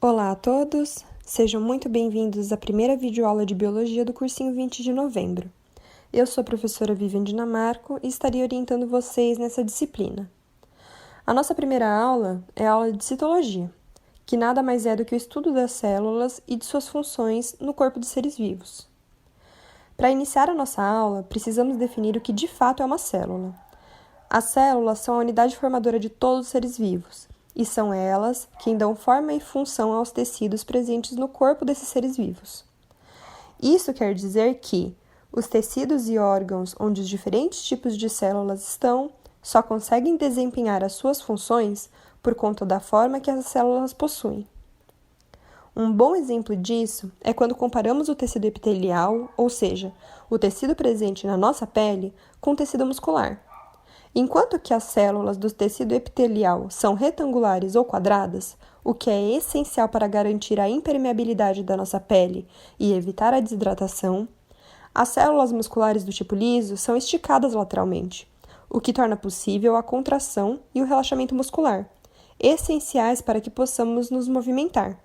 Olá a todos, sejam muito bem-vindos à primeira videoaula de Biologia do cursinho 20 de novembro. Eu sou a professora Vivian Dinamarco e estarei orientando vocês nessa disciplina. A nossa primeira aula é a aula de citologia, que nada mais é do que o estudo das células e de suas funções no corpo dos seres vivos. Para iniciar a nossa aula, precisamos definir o que de fato é uma célula. As células são a unidade formadora de todos os seres vivos, e são elas quem dão forma e função aos tecidos presentes no corpo desses seres vivos. Isso quer dizer que os tecidos e órgãos onde os diferentes tipos de células estão só conseguem desempenhar as suas funções por conta da forma que as células possuem. Um bom exemplo disso é quando comparamos o tecido epitelial, ou seja, o tecido presente na nossa pele, com o tecido muscular. Enquanto que as células do tecido epitelial são retangulares ou quadradas, o que é essencial para garantir a impermeabilidade da nossa pele e evitar a desidratação, as células musculares do tipo liso são esticadas lateralmente, o que torna possível a contração e o relaxamento muscular, essenciais para que possamos nos movimentar.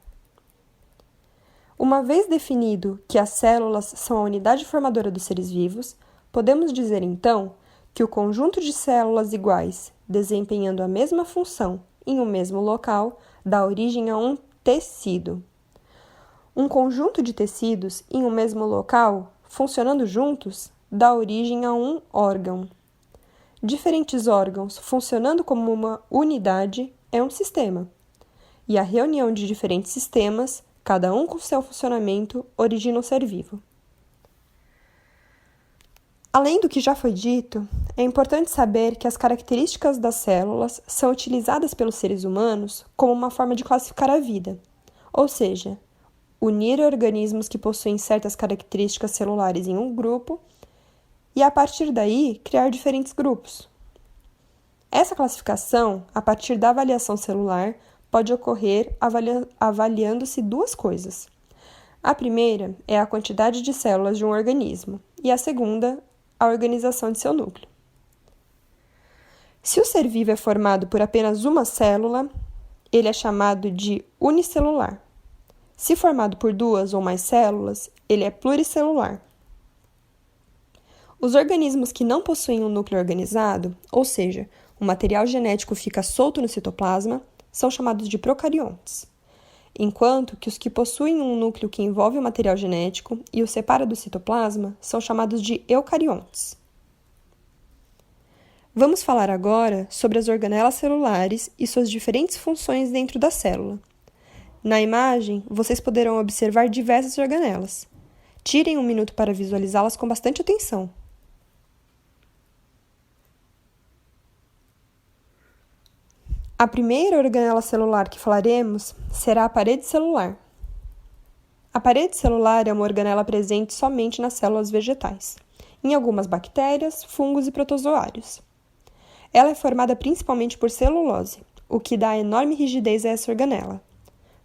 Uma vez definido que as células são a unidade formadora dos seres vivos, podemos dizer então que o conjunto de células iguais, desempenhando a mesma função em um mesmo local, dá origem a um tecido. Um conjunto de tecidos em um mesmo local, funcionando juntos, dá origem a um órgão. Diferentes órgãos funcionando como uma unidade é um sistema. E a reunião de diferentes sistemas, cada um com seu funcionamento, origina um ser vivo. Além do que já foi dito, é importante saber que as características das células são utilizadas pelos seres humanos como uma forma de classificar a vida, ou seja, unir organismos que possuem certas características celulares em um grupo e, a partir daí, criar diferentes grupos. Essa classificação, a partir da avaliação celular, pode ocorrer avaliando-se duas coisas. A primeira é a quantidade de células de um organismo e a segunda, a organização de seu núcleo. Se o ser vivo é formado por apenas uma célula, ele é chamado de unicelular. Se formado por duas ou mais células, ele é pluricelular. Os organismos que não possuem um núcleo organizado, ou seja, o material genético fica solto no citoplasma, são chamados de procariontes, enquanto que os que possuem um núcleo que envolve o material genético e o separa do citoplasma são chamados de eucariontes. Vamos falar agora sobre as organelas celulares e suas diferentes funções dentro da célula. Na imagem, vocês poderão observar diversas organelas. Tirem um minuto para visualizá-las com bastante atenção. A primeira organela celular que falaremos será a parede celular. A parede celular é uma organela presente somente nas células vegetais, em algumas bactérias, fungos e protozoários. Ela é formada principalmente por celulose, o que dá enorme rigidez a essa organela.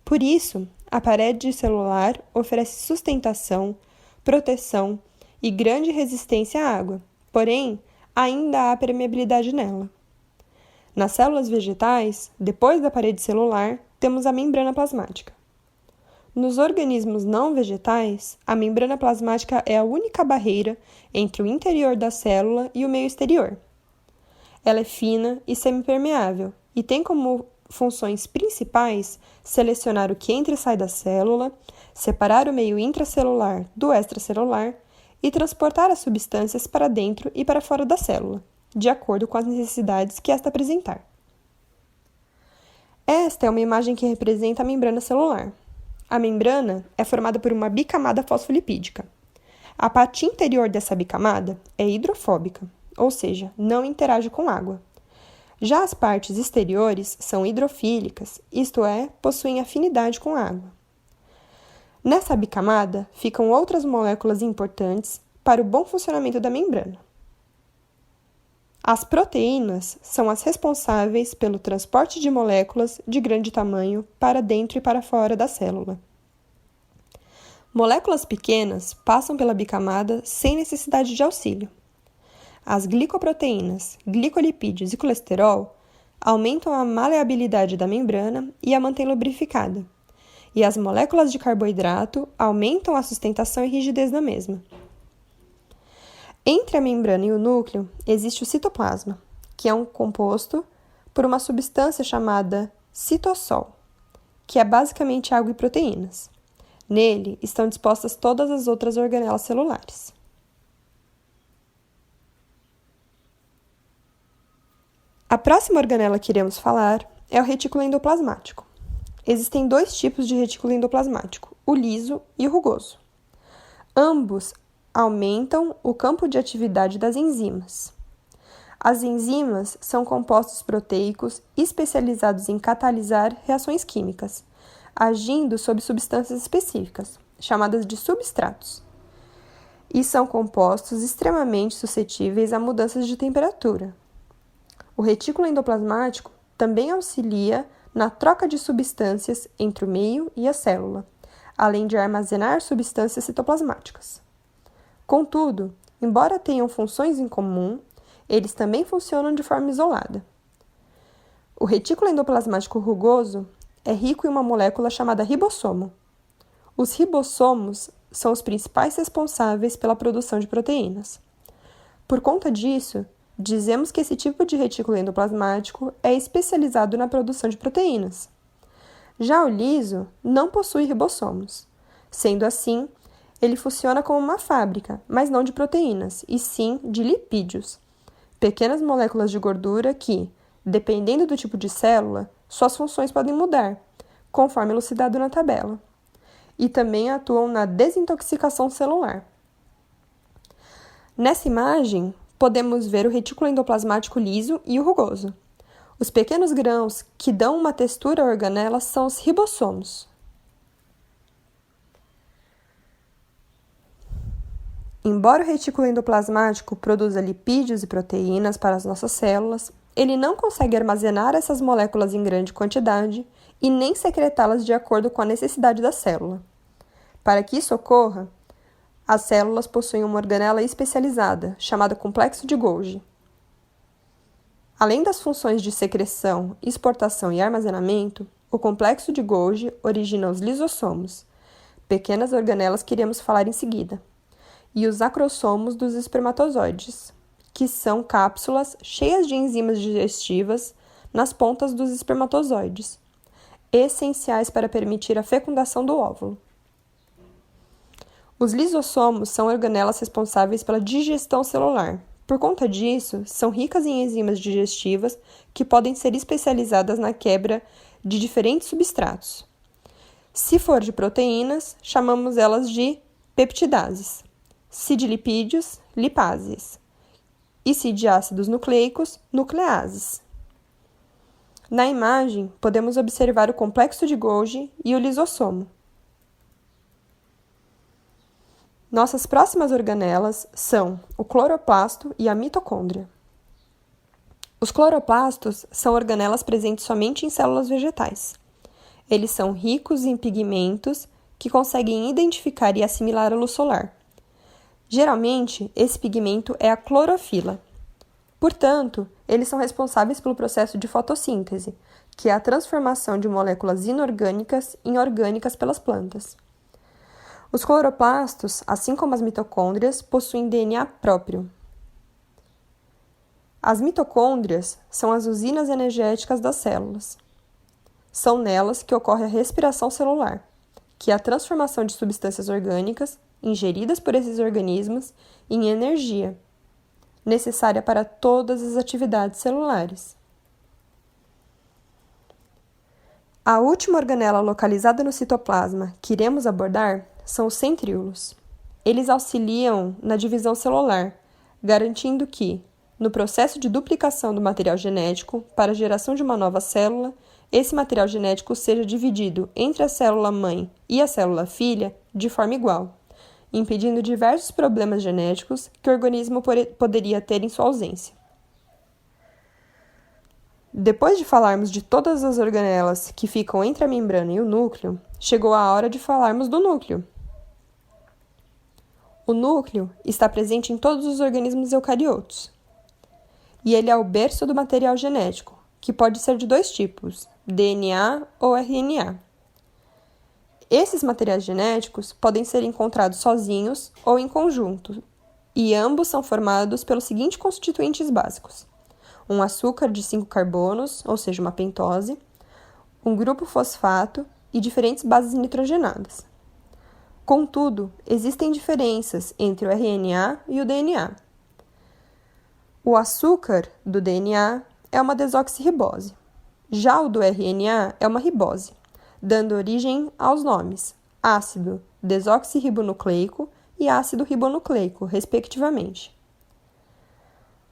Por isso, a parede celular oferece sustentação, proteção e grande resistência à água, porém, ainda há permeabilidade nela. Nas células vegetais, depois da parede celular, temos a membrana plasmática. Nos organismos não vegetais, a membrana plasmática é a única barreira entre o interior da célula e o meio exterior. Ela é fina e semipermeável e tem como funções principais selecionar o que entra e sai da célula, separar o meio intracelular do extracelular e transportar as substâncias para dentro e para fora da célula, de acordo com as necessidades que esta apresentar. Esta é uma imagem que representa a membrana celular. A membrana é formada por uma bicamada fosfolipídica. A parte interior dessa bicamada é hidrofóbica, ou seja, não interage com água. Já as partes exteriores são hidrofílicas, isto é, possuem afinidade com a água. Nessa bicamada ficam outras moléculas importantes para o bom funcionamento da membrana. As proteínas são as responsáveis pelo transporte de moléculas de grande tamanho para dentro e para fora da célula. Moléculas pequenas passam pela bicamada sem necessidade de auxílio. As glicoproteínas, glicolipídios e colesterol aumentam a maleabilidade da membrana e a mantêm lubrificada, e as moléculas de carboidrato aumentam a sustentação e rigidez da mesma. Entre a membrana e o núcleo existe o citoplasma, que é um composto por uma substância chamada citossol, que é basicamente água e proteínas. Nele estão dispostas todas as outras organelas celulares. A próxima organela que iremos falar é o retículo endoplasmático. Existem dois tipos de retículo endoplasmático, o liso e o rugoso. Ambos aumentam o campo de atividade das enzimas. As enzimas são compostos proteicos especializados em catalisar reações químicas, agindo sobre substâncias específicas, chamadas de substratos, e são compostos extremamente suscetíveis a mudanças de temperatura. O retículo endoplasmático também auxilia na troca de substâncias entre o meio e a célula, além de armazenar substâncias citoplasmáticas. Contudo, embora tenham funções em comum, eles também funcionam de forma isolada. O retículo endoplasmático rugoso é rico em uma molécula chamada ribossomo. Os ribossomos são os principais responsáveis pela produção de proteínas. Por conta disso, dizemos que esse tipo de retículo endoplasmático é especializado na produção de proteínas. Já o liso não possui ribossomos. Sendo assim, ele funciona como uma fábrica, mas não de proteínas, e sim de lipídios, pequenas moléculas de gordura que, dependendo do tipo de célula, suas funções podem mudar, conforme elucidado na tabela, e também atuam na desintoxicação celular. Nessa imagem, podemos ver o retículo endoplasmático liso e o rugoso. Os pequenos grãos que dão uma textura à organela são os ribossomos. Embora o retículo endoplasmático produza lipídios e proteínas para as nossas células, ele não consegue armazenar essas moléculas em grande quantidade e nem secretá-las de acordo com a necessidade da célula. Para que isso ocorra, as células possuem uma organela especializada, chamada complexo de Golgi. Além das funções de secreção, exportação e armazenamento, o complexo de Golgi origina os lisossomos, pequenas organelas que iremos falar em seguida, e os acrossomos dos espermatozoides, que são cápsulas cheias de enzimas digestivas nas pontas dos espermatozoides, essenciais para permitir a fecundação do óvulo. Os lisossomos são organelas responsáveis pela digestão celular. Por conta disso, são ricas em enzimas digestivas que podem ser especializadas na quebra de diferentes substratos. Se for de proteínas, chamamos elas de peptidases. Se de lipídios, lipases. E se de ácidos nucleicos, nucleases. Na imagem, podemos observar o complexo de Golgi e o lisossomo. Nossas próximas organelas são o cloroplasto e a mitocôndria. Os cloroplastos são organelas presentes somente em células vegetais. Eles são ricos em pigmentos que conseguem identificar e assimilar a luz solar. Geralmente, esse pigmento é a clorofila. Portanto, eles são responsáveis pelo processo de fotossíntese, que é a transformação de moléculas inorgânicas em orgânicas pelas plantas. Os cloroplastos, assim como as mitocôndrias, possuem DNA próprio. As mitocôndrias são as usinas energéticas das células. São nelas que ocorre a respiração celular, que é a transformação de substâncias orgânicas ingeridas por esses organismos em energia, necessária para todas as atividades celulares. A última organela localizada no citoplasma que iremos abordar são os centríolos. Eles auxiliam na divisão celular, garantindo que, no processo de duplicação do material genético para a geração de uma nova célula, esse material genético seja dividido entre a célula-mãe e a célula-filha de forma igual, impedindo diversos problemas genéticos que o organismo poderia ter em sua ausência. Depois de falarmos de todas as organelas que ficam entre a membrana e o núcleo, chegou a hora de falarmos do núcleo. O núcleo está presente em todos os organismos eucariotos. E ele é o berço do material genético, que pode ser de dois tipos, DNA ou RNA. Esses materiais genéticos podem ser encontrados sozinhos ou em conjunto, e ambos são formados pelos seguintes constituintes básicos: um açúcar de 5 carbonos, ou seja, uma pentose, um grupo fosfato e diferentes bases nitrogenadas. Contudo, existem diferenças entre o RNA e o DNA. O açúcar do DNA é uma desoxirribose. Já o do RNA é uma ribose, dando origem aos nomes ácido desoxirribonucleico e ácido ribonucleico, respectivamente.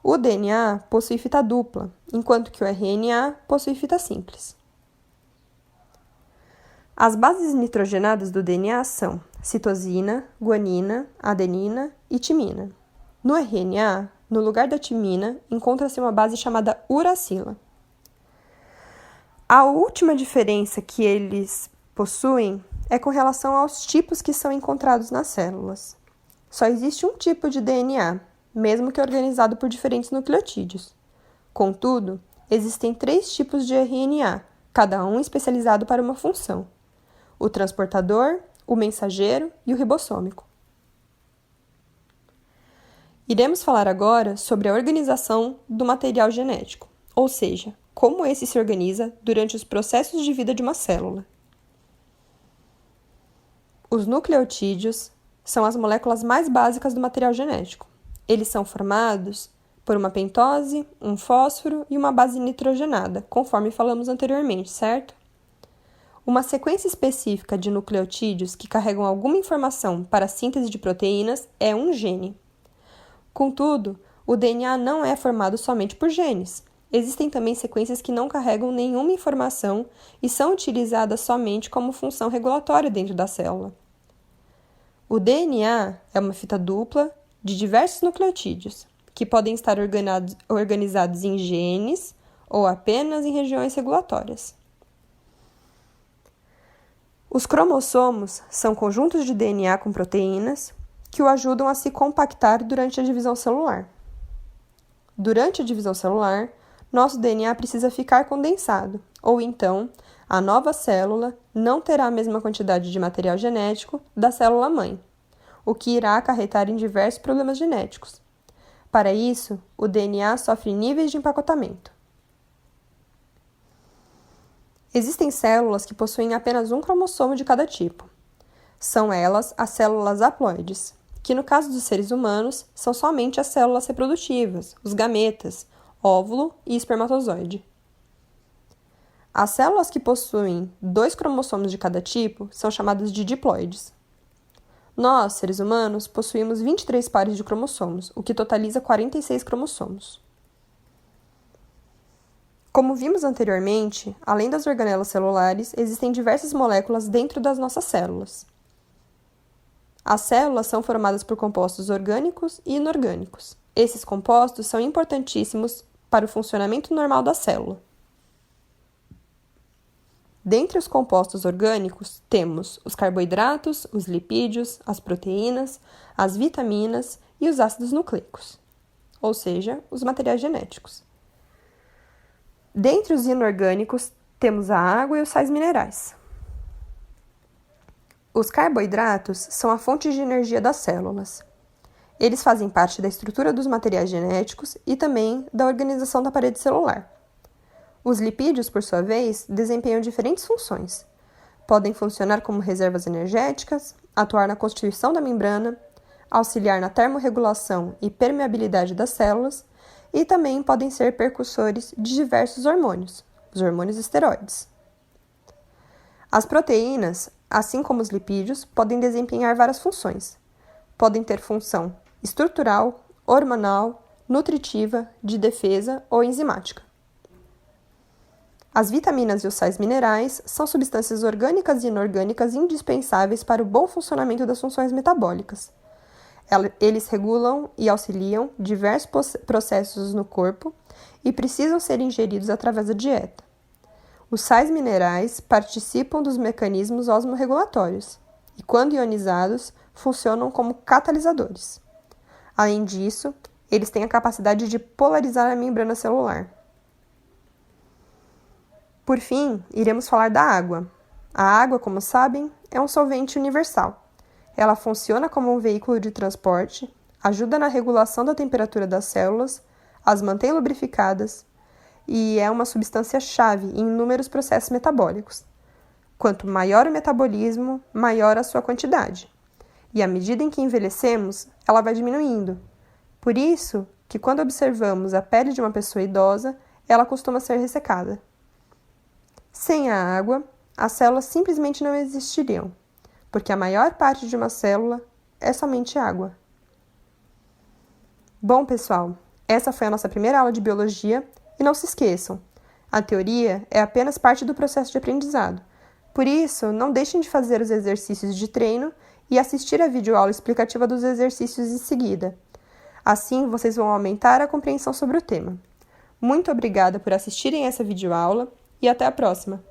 O DNA possui fita dupla, enquanto que o RNA possui fita simples. As bases nitrogenadas do DNA são citosina, guanina, adenina e timina. No RNA, no lugar da timina, encontra-se uma base chamada uracila. A última diferença que eles possuem é com relação aos tipos que são encontrados nas células. Só existe um tipo de DNA, mesmo que organizado por diferentes nucleotídeos. Contudo, existem 3 tipos de RNA, cada um especializado para uma função: o transportador, o mensageiro e o ribossômico. Iremos falar agora sobre a organização do material genético, ou seja, como esse se organiza durante os processos de vida de uma célula. Os nucleotídeos são as moléculas mais básicas do material genético. Eles são formados por uma pentose, um fósforo e uma base nitrogenada, conforme falamos anteriormente, certo? Uma sequência específica de nucleotídeos que carregam alguma informação para a síntese de proteínas é um gene. Contudo, o DNA não é formado somente por genes. Existem também sequências que não carregam nenhuma informação e são utilizadas somente como função regulatória dentro da célula. O DNA é uma fita dupla de diversos nucleotídeos, que podem estar organizados em genes ou apenas em regiões regulatórias. Os cromossomos são conjuntos de DNA com proteínas que o ajudam a se compactar durante a divisão celular. Durante a divisão celular, nosso DNA precisa ficar condensado, ou então, a nova célula não terá a mesma quantidade de material genético da célula-mãe, o que irá acarretar em diversos problemas genéticos. Para isso, o DNA sofre níveis de empacotamento. Existem células que possuem apenas um cromossomo de cada tipo. São elas as células haploides, que no caso dos seres humanos são somente as células reprodutivas, os gametas, óvulo e espermatozoide. As células que possuem 2 cromossomos de cada tipo são chamadas de diploides. Nós, seres humanos, possuímos 23 pares de cromossomos, o que totaliza 46 cromossomos. Como vimos anteriormente, além das organelas celulares, existem diversas moléculas dentro das nossas células. As células são formadas por compostos orgânicos e inorgânicos. Esses compostos são importantíssimos para o funcionamento normal da célula. Dentre os compostos orgânicos, temos os carboidratos, os lipídios, as proteínas, as vitaminas e os ácidos nucleicos, ou seja, os materiais genéticos. Dentre os inorgânicos, temos a água e os sais minerais. Os carboidratos são a fonte de energia das células. Eles fazem parte da estrutura dos materiais genéticos e também da organização da parede celular. Os lipídios, por sua vez, desempenham diferentes funções. Podem funcionar como reservas energéticas, atuar na constituição da membrana, auxiliar na termorregulação e permeabilidade das células e também podem ser percussores de diversos hormônios, os hormônios esteroides. As proteínas, assim como os lipídios, podem desempenhar várias funções. Podem ter função estrutural, hormonal, nutritiva, de defesa ou enzimática. As vitaminas e os sais minerais são substâncias orgânicas e inorgânicas indispensáveis para o bom funcionamento das funções metabólicas. Eles regulam e auxiliam diversos processos no corpo e precisam ser ingeridos através da dieta. Os sais minerais participam dos mecanismos osmorregulatórios e, quando ionizados, funcionam como catalisadores. Além disso, eles têm a capacidade de polarizar a membrana celular. Por fim, iremos falar da água. A água, como sabem, é um solvente universal. Ela funciona como um veículo de transporte, ajuda na regulação da temperatura das células, as mantém lubrificadas e é uma substância-chave em inúmeros processos metabólicos. Quanto maior o metabolismo, maior a sua quantidade. E à medida em que envelhecemos, ela vai diminuindo. Por isso que quando observamos a pele de uma pessoa idosa, ela costuma ser ressecada. Sem a água, as células simplesmente não existiriam, porque a maior parte de uma célula é somente água. Bom, pessoal, essa foi a nossa primeira aula de biologia e não se esqueçam, a teoria é apenas parte do processo de aprendizado. Por isso, não deixem de fazer os exercícios de treino e assistir a videoaula explicativa dos exercícios em seguida. Assim, vocês vão aumentar a compreensão sobre o tema. Muito obrigada por assistirem essa videoaula e até a próxima!